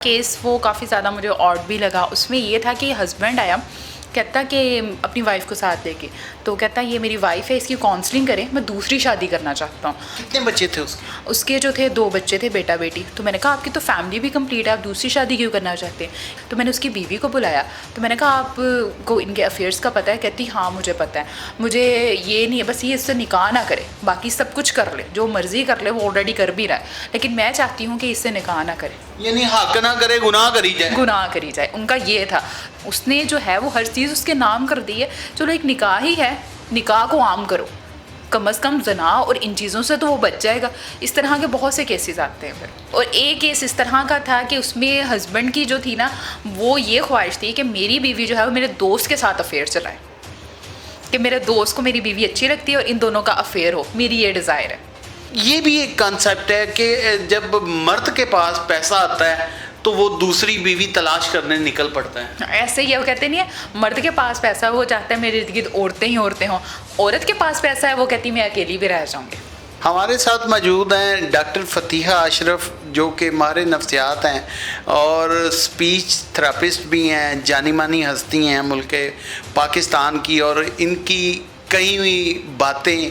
Case वो काफ़ी ज़्यादा मुझे ऑड भी लगा। उसमें ये था कि हस्बैंड आया, कहता कि अपनी वाइफ को साथ लेके, तो कहता ये मेरी वाइफ है, इसकी काउंसलिंग करें, मैं दूसरी शादी करना चाहता हूँ। कितने बच्चे थे उसके? उसके जो थे 2 बच्चे थे, बेटा बेटी। तो मैंने कहा आपकी तो फैमिली भी कंप्लीट है, आप दूसरी शादी क्यों करना चाहते हैं? तो मैंने उसकी बीवी को बुलाया, तो मैंने कहा आपको इनके अफेयर्स का पता है? कहती हाँ मुझे पता है, मुझे ये नहीं है बस ये इससे निकाह ना करे, बाकी सब कुछ कर ले, जो मर्जी कर ले, वो ऑलरेडी कर भी रहा है, लेकिन मैं चाहती हूँ कि इससे निकाह ना करे। यानी हक ना करे, गुनाह करी जाए। गुनाह करी जाए, उनका ये था। उसने जो है वो हर चीज़ उसके नाम कर दी है। चलो एक निकाह ही है, निकाह को आम करो, कम अज़ कम जना और इन चीज़ों से तो वो बच जाएगा। इस तरह के बहुत से केसेस आते हैं फिर। और एक केस इस तरह का था कि उसमें हस्बैंड की जो थी ना, वो ये ख्वाहिश थी कि मेरी बीवी जो है वो मेरे दोस्त के साथ अफेयर चलाए, कि मेरे दोस्त को मेरी बीवी अच्छी लगती है और इन दोनों का अफेयर हो, मेरी ये डिज़ायर है। ये भी एक कॉन्सेप्ट है कि जब मर्द के पास पैसा आता है तो वो दूसरी बीवी तलाश करने निकल पड़ता है। ऐसे ही है, वो कहते नहीं है मर्द के पास पैसा है वो चाहता है मेरे इर्द गिर्द औरतें ही औरतें हों, औरत के पास पैसा है वो कहती मैं अकेली भी रह जाऊँगी। हमारे साथ मौजूद हैं डॉक्टर फ़तीहा अशरफ, जो कि माहिर नफ्सियात हैं और स्पीच थेरेपिस्ट भी हैं, जानी मानी हस्ती हैं मुल्क पाकिस्तान की, और इनकी कई हुई बातें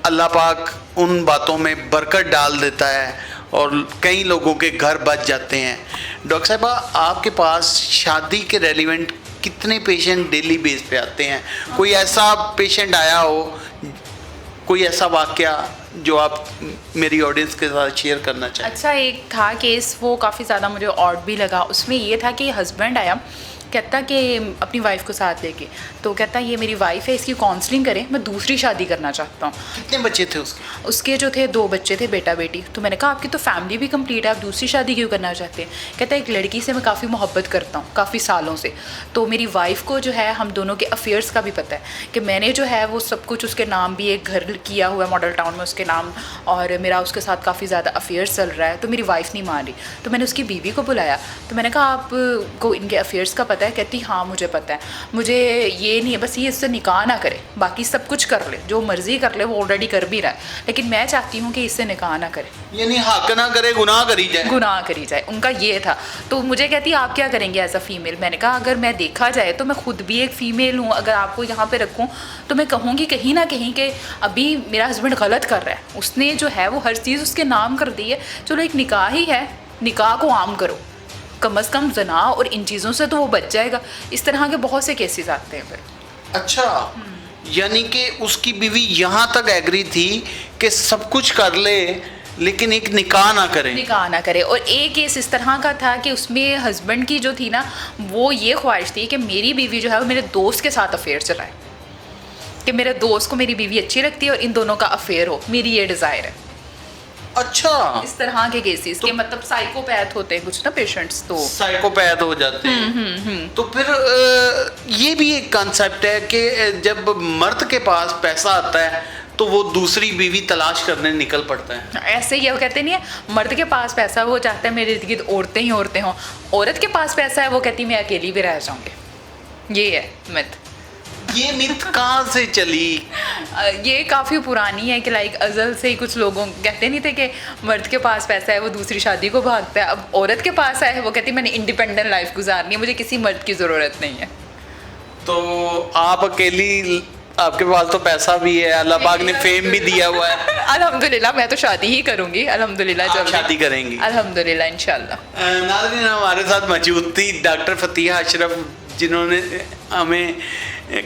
अल्लाह पाक उन बातों में बरकत डाल देता है और कई लोगों के घर बच जाते हैं। डॉक्टर साहिबा, आपके पास शादी के रेलिवेंट कितने पेशेंट डेली बेस पे आते हैं? कोई ऐसा पेशेंट आया हो, कोई ऐसा वाक़या जो आप मेरी ऑडियंस के साथ शेयर करना चाहें? अच्छा, एक था केस वो काफ़ी ज़्यादा मुझे ऑड भी लगा। उसमें ये था कि हस्बैंड आया, कहता कि अपनी वाइफ को साथ लेके, तो कहता ये मेरी वाइफ है, इसकी काउंसलिंग करें, मैं दूसरी शादी करना चाहता हूँ। कितने बच्चे थे उसके? उसके जो थे 2 बच्चे थे, बेटा बेटी। तो मैंने कहा आपकी तो फैमिली भी कंप्लीट है, आप दूसरी शादी क्यों करना चाहते हैं? कहता एक लड़की से मैं काफ़ी मोहब्बत करता हूँ काफ़ी सालों से, तो मेरी वाइफ को जो है हम दोनों के अफेयर्स का भी पता है कि मैंने जो है वो सब कुछ उसके नाम भी एक घर किया हुआ है मॉडल टाउन में उसके नाम, और मेरा उसके साथ काफ़ी ज़्यादा अफेयर्स चल रहा है, तो मेरी वाइफ नहीं मान रही। तो मैंने उसकी बीवी को बुलाया, तो मैंने कहा आपको इनके अफेयर्स का पता है? कहती हाँ मुझे पता है, मुझे ये नहीं है बस ये इससे निकाह ना करे, बाकी सब कुछ कर ले, जो मर्जी कर ले, वो ऑलरेडी कर भी रहा है, लेकिन मैं चाहती हूँ कि इससे निकाह ना करे। यानी हक ना करे, गुनाह करी जाए। गुनाह करी जाए, उनका ये था। तो मुझे कहती आप क्या करेंगे एज अ फीमेल? मैंने कहा अगर मैं देखा जाए तो मैं खुद भी एक फ़ीमेल हूँ, अगर आपको यहाँ पे रखूँ तो मैं कहूँगी कहीं ना कहीं कि अभी मेरा हस्बैंड गलत कर रहा है, उसने जो है वो हर चीज़ उसके नाम कर दी है। चलो एक निकाह ही है, निकाह को आम करो, कम अज़ कम जना और इन चीज़ों से तो वो बच जाएगा। इस तरह के बहुत से केसेस आते हैं फिर। अच्छा, यानी कि उसकी बीवी यहाँ तक एग्री थी कि सब कुछ कर ले लेकिन एक निकाह ना करे। निकाह ना करे। और एक केस इस तरह का था कि उसमें हस्बैंड की जो थी ना, वो ये ख्वाहिश थी कि मेरी बीवी जो है वो मेरे दोस्त के साथ अफेयर चलाए, कि मेरे दोस्त को मेरी बीवी अच्छी लगती है और इन दोनों का अफेयर हो, मेरी ये डिज़ायर है। अच्छा, इस तरह के केसेस के मतलब साइकोपैथ होते हैं कुछ ना पेशेंट्स, तो साइकोपैथ हो जाते हैं। तो फिर ये भी एक कॉन्सेप्ट है कि जब मर्द के पास पैसा आता है तो वो दूसरी बीवी तलाश करने निकल पड़ता है। ऐसे ही है, वो कहते नहीं है मर्द के पास पैसा है वो चाहता है मेरे इर्द गिर्द औरतें ही औरतें हों, औरत के पास पैसा है वो कहती मैं अकेली भी रह जाऊँगी। ये है मिथ। ये मिथ कहाँ से चली? ये काफ़ी पुरानी है कि लाइक अज़ल से ही कुछ लोगों कहते नहीं थे कि मर्द के पास पैसा है वो दूसरी शादी को भागता है, अब औरत के पास है वो कहती मैंने इंडिपेंडेंट लाइफ गुजारनी है, मुझे किसी मर्द की ज़रूरत नहीं है। तो आप अकेली, आपके पास तो पैसा भी है, अल्लाह पाक ने फेम भी दिया हुआ है। अल्हम्दुलिल्लाह, मैं तो शादी ही करूँगी अल्हम्दुलिल्लाह। आप शादी करेंगी अल्हम्दुलिल्लाह इंशाल्लाह। नाज़रीन, हमारे साथ मौजूद थी डॉक्टर फ़तीहा अशरफ, जिन्होंने हमें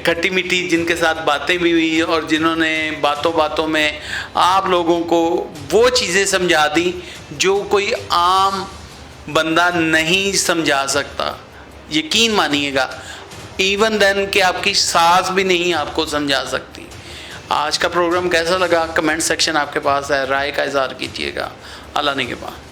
खट्टी मीठी जिनके साथ बातें भी हुई और जिन्होंने बातों बातों में आप लोगों को वो चीज़ें समझा दी जो कोई आम बंदा नहीं समझा सकता। यकीन मानिएगा, इवन देन कि आपकी सास भी नहीं आपको समझा सकती। आज का प्रोग्राम कैसा लगा? कमेंट सेक्शन आपके पास है, राय का इज़हार कीजिएगा। अल्लाह ने के पास।